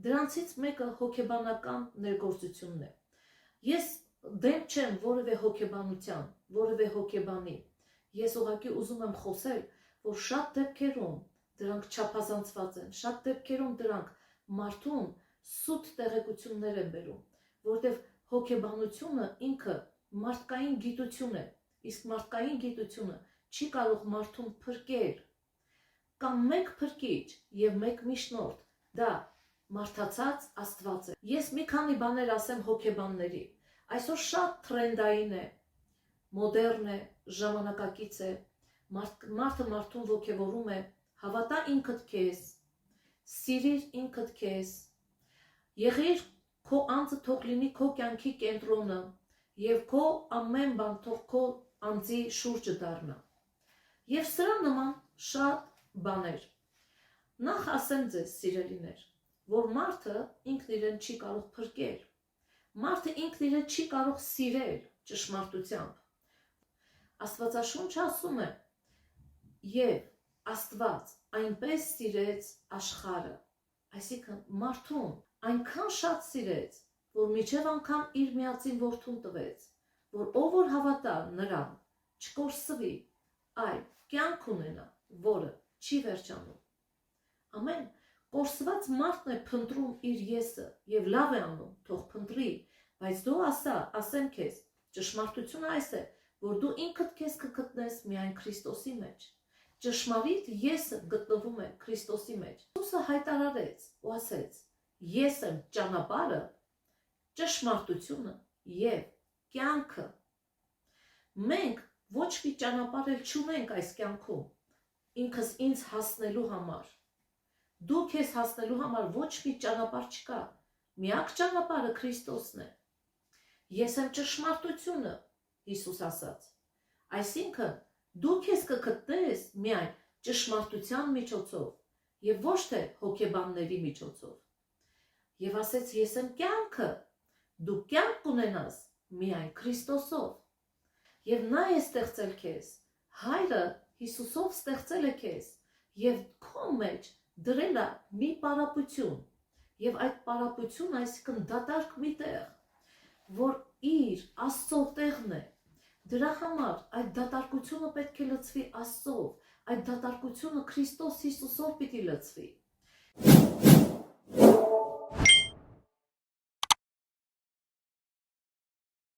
Դրանցից մեկը հոգեբանական ներգործությունն է։ Ես դեմ չեմ որևէ հոգեբանության, որևէ հոգեբանի։ Ես ուղղակի ուզում եմ խոսել, որ շատ դեպքերում դրանք չափազանցված են, շատ դեպքերում դրանք մարդուն սուտ տեղեկություններ են բերում, որտեղ հոգեբանությունը ինքը մարդկային գիտություն է, իսկ մարդկային գիտությունը չի կարող մարդուն փրկել, կամ մեկ փրկիչ եւ մեկ միջնորդ, դա մարդացած Աստված է։ Ես մի քանի բաներ ասեմ հոգեբանների։ Այսօր շատ թրենդային է, մոդեռն է, ժամանակակից է, մարդը մարդուն ոգևորում է, հավատա ինքդ քեզ, սիրիր ինքդ քեզ, եղիր քո անձը թող լինի քո կյանքի կենտրոնը եւ քո ամեն բան թող քո անձի շուրջը դառնա։ Եվ սրա նման շատ բաներ։ Նախ ասեմ ձեզ, սիրելիներ, որ մարդը ինքն իրեն չի կարող փրկել, մարդը ինքն իրեն չի կարող սիրել ճշմարտությամբ։ Աստվածաշունչը ասում է, եւ Աստված այնպես սիրեց աշխարհը, այսինքն մարդուն այնքան շատ սիրեց, որ մինչև անգամ իր միածին որդուն տվեց, որ ով որ հավատա նրան չկորսվի, այլ կյանք ունենա, որը չի վերջանում։ Ամեն կորսված մարդն է փնտրում իր եսը եւ լավ է անում, թող փնտրի, բայց դու ասեմ քեզ, ճշմարտությունը այս է, որ դու ինքդ քեզ կգտնես միայն Քրիստոսի մեջ։ Ճշմարիտ եսը գտնվում է Քրիստոսի մեջ։ Հիսուսը հայտարարեց ու ասեց. Ես եմ ճանապարհը, ճշմարտությունը եւ կյանքը։ Մենք ոչ մի ճանապարհ էլ չունենք այս կյանքում ինքս ինձ հասնելու համար։ Դու քեզ հասնելու համար ոչ մի ճանապարհ չկա։ Միակ ճանապարհը Քրիստոսն է։ Ես եմ ճշմարտությունը, Հիսուս ասաց։ Այսինքն դու քեզ կգտնես միայն ճշմարտության միջոցով եւ ոչ թե հոգեբանների միջոցով։ Եվ ասեց ես եմ կյանքը, դու կյանք կունենաս միայն Քրիստոսով։ Եվ նա է ստեղծել քեզ, Հայրը Հիսուսով ստեղծել է քեզ եւ քո մեջ դրել է մի պարապություն, եւ այդ պարապությունը, այսինքն դատարկ մի տեղ, որ իր Աստծո տեղն է, դրա համար այդ դատարկությունը պետք է լցվի Աստծով, այդ դատարկությունը Քրիստոս Հիսուսով պիտի լցվի։